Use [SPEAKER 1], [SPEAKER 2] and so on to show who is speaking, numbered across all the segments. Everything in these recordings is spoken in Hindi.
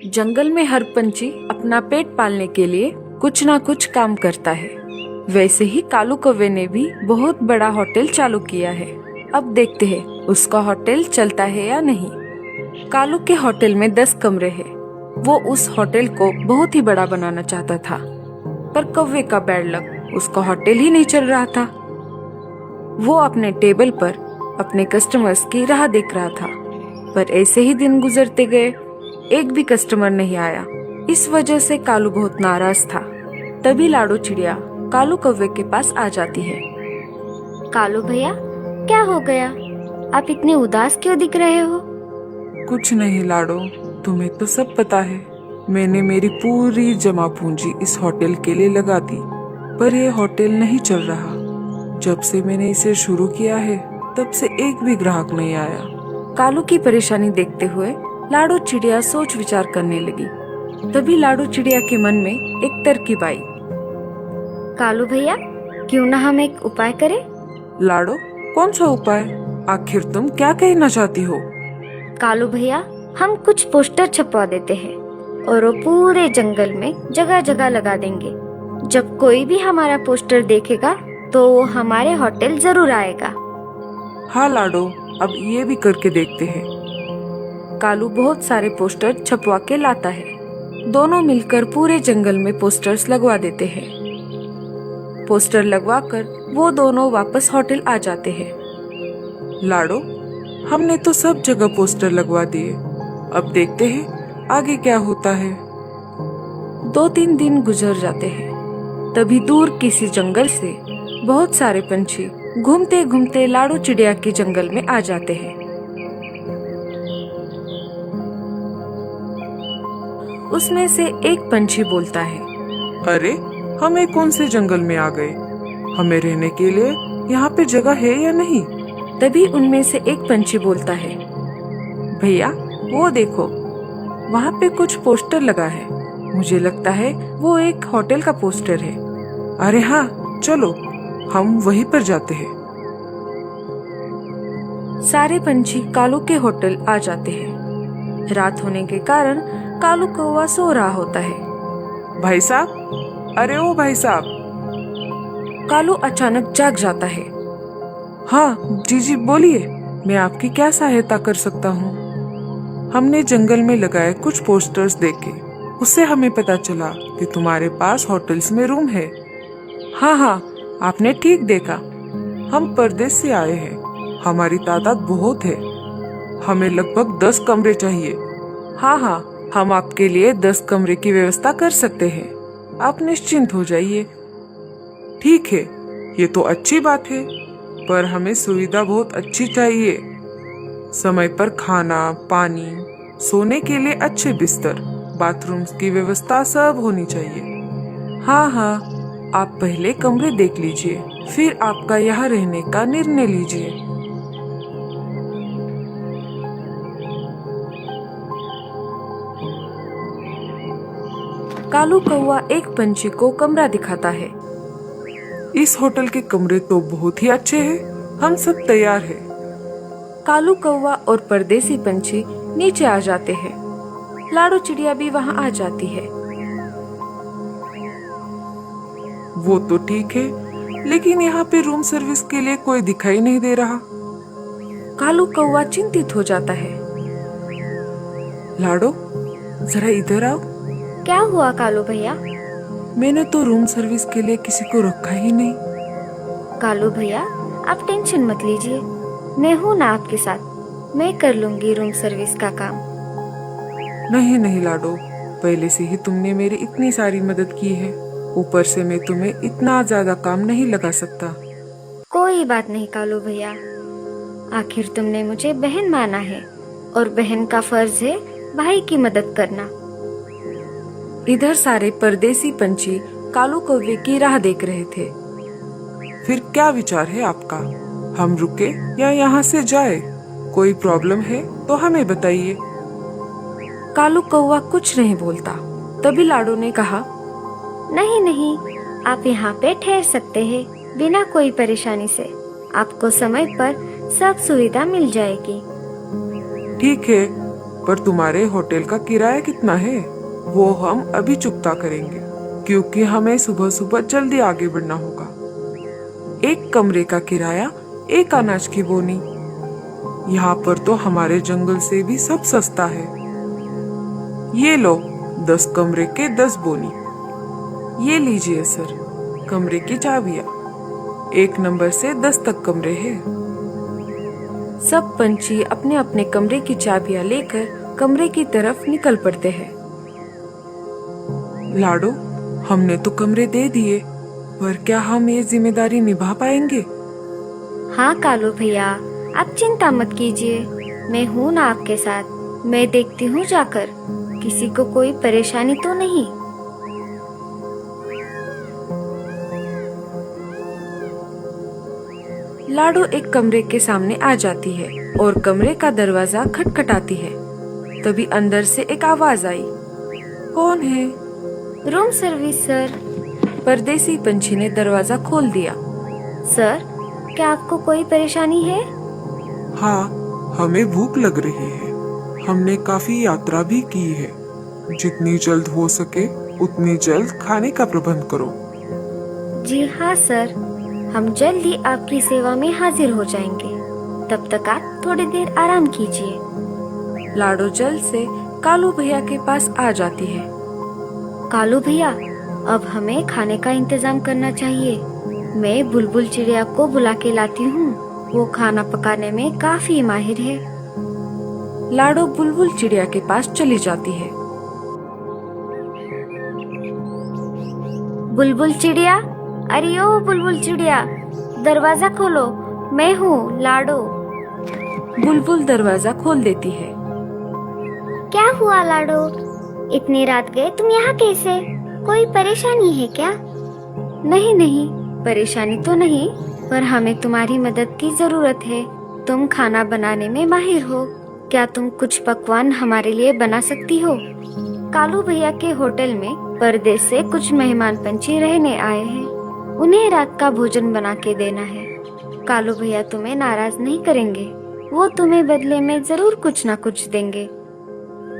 [SPEAKER 1] जंगल में हर पंछी अपना पेट पालने के लिए कुछ ना कुछ काम करता है। वैसे ही कालू कौवे ने भी बहुत बड़ा होटल चालू किया है। अब देखते हैं उसका होटल चलता है या नहीं। कालू के होटल में 10 कमरे हैं। वो उस होटल को बहुत ही बड़ा बनाना चाहता था, पर कौवे का बैड लक, उसका होटल ही नहीं चल रहा था। वो अपने टेबल पर अपने कस्टमर्स की राह देख रहा था, पर ऐसे ही दिन गुजरते गए, एक भी कस्टमर नहीं आया। इस वजह से कालू बहुत नाराज था। तभी लाडो चिड़िया कालू कौवे के पास आ जाती है।
[SPEAKER 2] कालू भैया, क्या हो गया? आप इतने उदास क्यों दिख रहे हो?
[SPEAKER 3] कुछ नहीं लाडो, तुम्हें तो सब पता है। मैंने मेरी पूरी जमा पूंजी इस होटल के लिए लगा दी, पर यह होटल नहीं चल रहा। जब से मैंने इसे शुरू किया है, तब से एक भी ग्राहक नहीं आया।
[SPEAKER 1] कालू की परेशानी देखते हुए लाडो चिड़िया सोच विचार करने लगी। तभी लाडो चिड़िया के मन में एक तरकीब आई।
[SPEAKER 2] कालू भैया, क्यों ना हम एक उपाय करें?
[SPEAKER 3] लाडो, कौन सा उपाय? आखिर तुम क्या कहना चाहती हो?
[SPEAKER 2] कालू भैया, हम कुछ पोस्टर छपवा देते हैं और वो पूरे जंगल में जगह जगह लगा देंगे। जब कोई भी हमारा पोस्टर देखेगा तो वो हमारे होटल जरूर आएगा।
[SPEAKER 3] हाँ लाडो, अब ये भी करके देखते हैं।
[SPEAKER 1] कालू बहुत सारे पोस्टर छपवा के लाता है। दोनों मिलकर पूरे जंगल में पोस्टर्स लगवा देते हैं। पोस्टर लगवाकर वो दोनों वापस होटल आ जाते हैं।
[SPEAKER 3] लाडो, हमने तो सब जगह पोस्टर लगवा दिए। अब देखते हैं आगे क्या होता है।
[SPEAKER 1] 2-3 दिन गुजर जाते हैं। तभी दूर किसी जंगल से बहुत सारे पंछी घूमते घूमते लाडो चिड़िया के जंगल में आ जाते हैं। उसमें से एक पंछी बोलता है,
[SPEAKER 3] अरे, हम एक कौन से जंगल में आ गए? हमें रहने के लिए यहाँ पे जगह है या नहीं?
[SPEAKER 1] तभी उनमें से एक पंछी बोलता है, भैया वो देखो, वहाँ पे कुछ पोस्टर लगा है। मुझे लगता है वो एक होटल का पोस्टर है।
[SPEAKER 3] अरे हाँ, चलो हम वहीं पर जाते हैं।
[SPEAKER 1] सारे पंछी कालू के होटल आ जाते हैं। रात होने के कारण कालू कौवा सो रहा होता है।
[SPEAKER 3] भाई साहब, अरे ओ भाई साहब।
[SPEAKER 1] कालू अचानक जाग जाता है।
[SPEAKER 3] हाँ जी जी, बोलिए, मैं आपकी क्या सहायता कर सकता हूँ? हमने जंगल में लगाए कुछ पोस्टर्स देखे, उससे हमें पता चला कि तुम्हारे पास होटल्स में रूम है। हाँ हाँ, आपने ठीक देखा। हम परदेश से आए हैं, हमारी तादाद बहुत है। हमें लगभग 10 कमरे चाहिए। हाँ हाँ, हम आपके लिए 10 कमरे की व्यवस्था कर सकते हैं। आप निश्चिंत हो जाइए। ठीक है, ये तो अच्छी बात है, पर हमें सुविधा बहुत अच्छी चाहिए। समय पर खाना, पानी, सोने के लिए अच्छे बिस्तर, बाथरूम्स की व्यवस्था सब होनी चाहिए। हाँ हाँ, आप पहले कमरे देख लीजिए, फिर आपका यहाँ रहने का निर्णय लीजिए।
[SPEAKER 1] कालू कौवा एक पंछी को कमरा दिखाता है।
[SPEAKER 3] इस होटल के कमरे तो बहुत ही अच्छे हैं, हम सब तैयार हैं।
[SPEAKER 1] कालू कौवा और परदेसी पंछी नीचे आ जाते हैं। लाडो चिड़िया भी वहाँ आ जाती है।
[SPEAKER 3] वो तो ठीक है, लेकिन यहाँ पे रूम सर्विस के लिए कोई दिखाई नहीं दे रहा।
[SPEAKER 1] कालू कौवा चिंतित हो जाता है।
[SPEAKER 3] लाडो, जरा इधर आओ।
[SPEAKER 2] क्या हुआ कालू भैया?
[SPEAKER 3] मैंने तो रूम सर्विस के लिए किसी को रखा ही नहीं।
[SPEAKER 2] कालू भैया, आप टेंशन मत लीजिए, मैं हूँ ना आपके साथ। मैं कर लूंगी रूम सर्विस का काम।
[SPEAKER 3] नहीं नहीं लाडो, पहले से ही तुमने मेरी इतनी सारी मदद की है, ऊपर से मैं तुम्हें इतना ज्यादा काम नहीं लगा सकता।
[SPEAKER 2] कोई बात नहीं कालू भैया, आखिर तुमने मुझे बहन माना है और बहन का फर्ज है भाई की मदद करना।
[SPEAKER 1] इधर सारे परदेसी पंछी कालू कौवे की राह देख रहे थे।
[SPEAKER 3] फिर क्या विचार है आपका? हम रुके या यहाँ से जाए? कोई प्रॉब्लम है तो हमें बताइए।
[SPEAKER 1] कालू कौवा कुछ नहीं बोलता। तभी लाडो ने कहा,
[SPEAKER 2] नहीं नहीं, आप यहाँ पे ठहर सकते हैं बिना कोई परेशानी से। आपको समय पर सब सुविधा मिल जाएगी।
[SPEAKER 3] ठीक है, पर तुम्हारे होटल का किराया कितना है वो हम अभी चुकता करेंगे, क्योंकि हमें सुबह सुबह जल्दी आगे बढ़ना होगा। एक कमरे का किराया 1 अनाज की बोनी। यहाँ पर तो हमारे जंगल से भी सब सस्ता है। ये लो 10 कमरे के 10 बोनी। ये लीजिए सर, कमरे की चाबियाँ। 1 नंबर से 10 तक कमरे हैं।
[SPEAKER 1] सब पंछी अपने अपने कमरे की चाबियां लेकर कमरे की तरफ निकल पड़ते हैं।
[SPEAKER 3] लाडो, हमने तो कमरे दे दिए, पर क्या हम ये जिम्मेदारी निभा पाएंगे?
[SPEAKER 2] हाँ कालू भैया, आप चिंता मत कीजिए, मैं हूँ ना आपके साथ। मैं देखती हूँ जाकर किसी को कोई परेशानी तो नहीं।
[SPEAKER 1] लाडो एक कमरे के सामने आ जाती है और कमरे का दरवाजा खटखटाती है। तभी अंदर से एक आवाज आई। कौन है?
[SPEAKER 2] Room service sir.
[SPEAKER 1] परदेसी पंछी ने दरवाजा खोल दिया।
[SPEAKER 2] सर, क्या आपको कोई परेशानी है?
[SPEAKER 3] हाँ, हमें भूख लग रही है। हमने काफी यात्रा भी की है। जितनी जल्द हो सके उतनी जल्द खाने का प्रबंध करो।
[SPEAKER 2] जी हाँ सर, हम जल्द ही आपकी सेवा में हाजिर हो जाएंगे। तब तक आप थोड़ी देर आराम कीजिए।
[SPEAKER 1] लाडो जल्द से कालू भैया के पास आ जाती है।
[SPEAKER 2] कालू भैया, अब हमें खाने का इंतजाम करना चाहिए। मैं बुलबुल चिड़िया को बुला के लाती हूँ, वो खाना पकाने में काफी माहिर है।
[SPEAKER 1] लाडो बुलबुल चिड़िया के पास चली जाती है।
[SPEAKER 2] बुलबुल चिड़िया, अरे ओ बुलबुल चिड़िया, दरवाजा खोलो, मैं हूँ लाडो।
[SPEAKER 1] बुलबुल दरवाजा खोल देती है।
[SPEAKER 2] क्या हुआ लाडो, इतनी रात गए तुम यहाँ कैसे? कोई परेशानी है क्या? नहीं नहीं, परेशानी तो नहीं, पर हमें तुम्हारी मदद की जरूरत है। तुम खाना बनाने में माहिर हो, क्या तुम कुछ पकवान हमारे लिए बना सकती हो? कालू भैया के होटल में परदेश से कुछ मेहमान पंछी रहने आए हैं, उन्हें रात का भोजन बना के देना है। कालू भैया तुम्हें नाराज नहीं करेंगे, वो तुम्हें बदले में जरूर कुछ ना कुछ देंगे।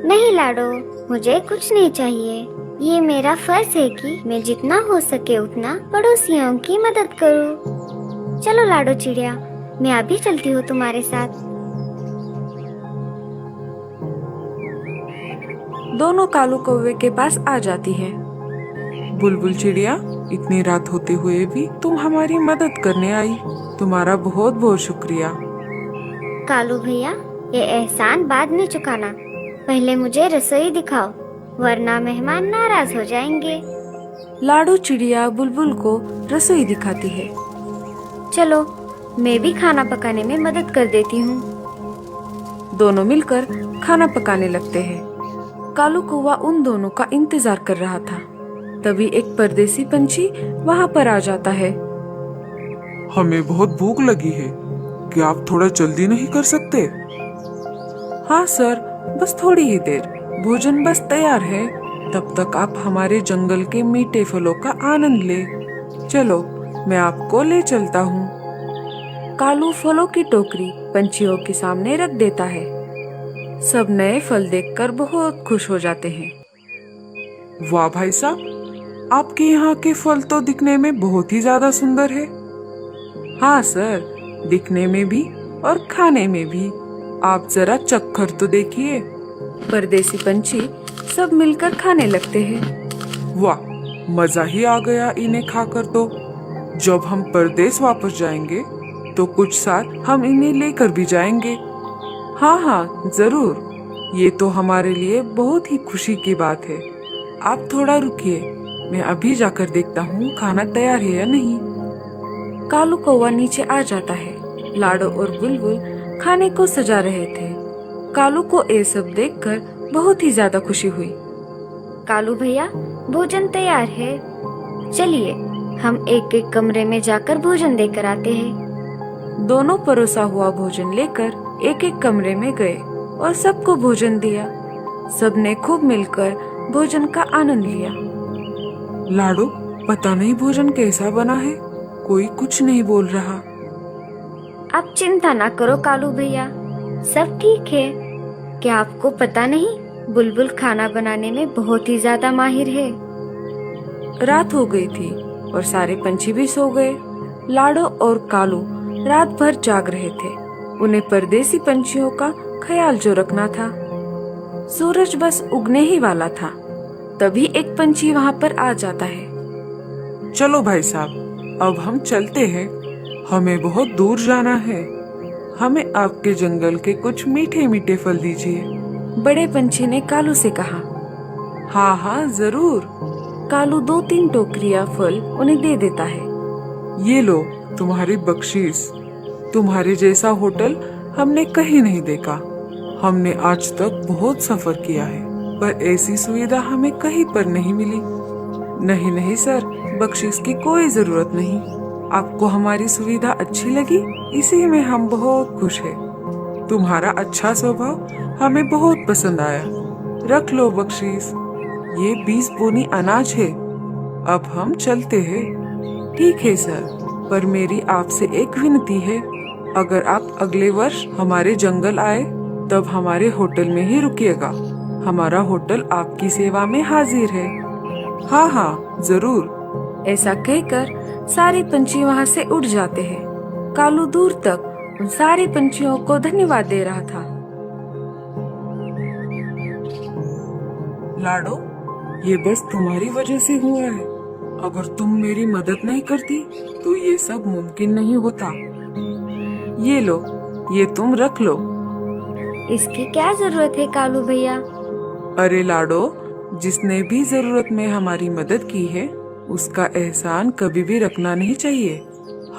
[SPEAKER 2] नहीं लाडो, मुझे कुछ नहीं चाहिए। ये मेरा फर्ज है कि मैं जितना हो सके उतना पड़ोसियों की मदद करूं। चलो लाडो चिड़िया, मैं अभी चलती हूँ तुम्हारे साथ।
[SPEAKER 1] दोनों कालू कौवे के पास आ जाती है।
[SPEAKER 3] बुलबुल चिड़िया, इतनी रात होते हुए भी तुम हमारी मदद करने आई, तुम्हारा बहुत बहुत शुक्रिया।
[SPEAKER 2] कालू भैया, ये एहसान बाद में चुकाना, पहले मुझे रसोई दिखाओ, वरना मेहमान नाराज हो जाएंगे।
[SPEAKER 1] लाडो चिड़िया बुलबुल को रसोई दिखाती है।
[SPEAKER 2] चलो, मैं भी खाना पकाने में मदद कर देती हूँ।
[SPEAKER 1] दोनों मिलकर खाना पकाने लगते हैं। कालू कौवा उन दोनों का इंतजार कर रहा था। तभी एक परदेसी पंछी वहाँ पर आ जाता है।
[SPEAKER 3] हमें बहुत भूख लगी है, क्या आप थोड़ा जल्दी नहीं कर सकते? हाँ सर, बस थोड़ी ही देर, भोजन बस तैयार है। तब तक आप हमारे जंगल के मीठे फलों का आनंद ले। चलो, मैं आपको ले चलता हूँ।
[SPEAKER 1] कालू फलों की टोकरी पंछियों के सामने रख देता है। सब नए फल देखकर बहुत खुश हो जाते हैं।
[SPEAKER 3] वाह भाई साहब, आपके यहाँ के फल तो दिखने में बहुत ही ज्यादा सुंदर है। हाँ सर, दिखने में भी और खाने में भी। आप जरा चक्कर तो देखिए।
[SPEAKER 1] परदेसी पंछी सब मिलकर खाने लगते हैं।
[SPEAKER 3] वाह, मजा ही आ गया इन्हें खाकर तो। जब हम परदेश वापस जाएंगे तो कुछ साथ हम इन्हें लेकर भी जाएंगे। हाँ हाँ जरूर, ये तो हमारे लिए बहुत ही खुशी की बात है। आप थोड़ा रुकिए, मैं अभी जाकर देखता हूँ खाना तैयार है या नहीं।
[SPEAKER 1] कालू कौवा नीचे आ जाता है। लाडो और बुलबुल खाने को सजा रहे थे। कालू को ये सब देखकर बहुत ही ज्यादा खुशी हुई।
[SPEAKER 2] कालू भैया, भोजन तैयार है, चलिए हम एक एक कमरे में जाकर भोजन देकर आते हैं।
[SPEAKER 1] दोनों परोसा हुआ भोजन लेकर एक एक कमरे में गए और सबको भोजन दिया। सबने खूब मिलकर भोजन का आनंद लिया।
[SPEAKER 3] लाडो, पता नहीं भोजन कैसा बना है, कोई कुछ नहीं बोल रहा।
[SPEAKER 2] आप चिंता ना करो कालू भैया, सब ठीक है। क्या आपको पता नहीं, बुलबुल खाना बनाने में बहुत ही ज्यादा माहिर है।
[SPEAKER 1] रात हो गई थी और सारे पंछी भी सो गए। लाडो और कालू रात भर जाग रहे थे। उन्हें परदेसी पंछियों का ख्याल जो रखना था। सूरज बस उगने ही वाला था, तभी एक पंछी वहाँ पर आ जाता है।
[SPEAKER 3] चलो भाई साहब, अब हम चलते हैं। हमें बहुत दूर जाना है। हमें आपके जंगल के कुछ मीठे मीठे फल दीजिए।
[SPEAKER 1] बड़े पंछी ने कालू से कहा।
[SPEAKER 3] हाँ हाँ जरूर।
[SPEAKER 1] कालू 2-3 टोकरियां फल उन्हें दे देता है।
[SPEAKER 3] ये लो तुम्हारी बख्शीश। तुम्हारे जैसा होटल हमने कहीं नहीं देखा। हमने आज तक बहुत सफर किया है, पर ऐसी सुविधा हमें कहीं पर नहीं मिली। नहीं नहीं सर, बख्शीश की कोई जरूरत नहीं। आपको हमारी सुविधा अच्छी लगी, इसी में हम बहुत खुश हैं। तुम्हारा अच्छा स्वभाव हमें बहुत पसंद आया। रख लो बख्शीश। ये 20 बोनी अनाज है। अब हम चलते हैं। ठीक है सर, पर मेरी आपसे एक विनती है। अगर आप अगले वर्ष हमारे जंगल आए तब हमारे होटल में ही रुकिएगा। हमारा होटल आपकी सेवा में हाजिर है। हाँ हाँ जरूर।
[SPEAKER 1] ऐसा कहकर सारे पंछी वहाँ से उड़ जाते हैं। कालू दूर तक उन सारे पंछियों को धन्यवाद दे रहा था।
[SPEAKER 3] लाडो, ये बस तुम्हारी वजह से हुआ है। अगर तुम मेरी मदद नहीं करती तो ये सब मुमकिन नहीं होता। ये लो, ये तुम रख लो।
[SPEAKER 2] इसकी क्या जरूरत है कालू भैया?
[SPEAKER 3] अरे लाडो, जिसने भी जरूरत में हमारी मदद की है उसका एहसान कभी भी रखना नहीं चाहिए।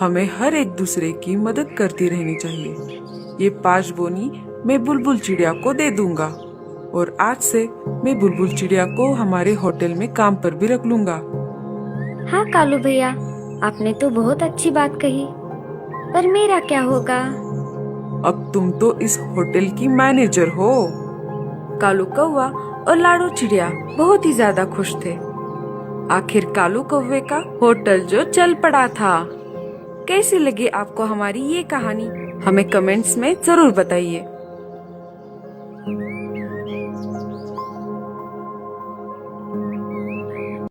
[SPEAKER 3] हमें हर एक दूसरे की मदद करती रहनी चाहिए। ये 5 बोनी मैं बुलबुल चिड़िया को दे दूंगा और आज से मैं बुलबुल चिड़िया को हमारे होटल में काम पर भी रख लूंगा।
[SPEAKER 2] हाँ कालू भैया, आपने तो बहुत अच्छी बात कही, पर मेरा क्या होगा?
[SPEAKER 3] अब तुम तो इस होटल की मैनेजर हो।
[SPEAKER 1] कालू कौवा और लाडो चिड़िया बहुत ही ज्यादा खुश थे। आखिर कालू कौवे का होटल जो चल पड़ा था। कैसी लगी आपको हमारी ये कहानी? हमें कमेंट्स में जरूर बताइए।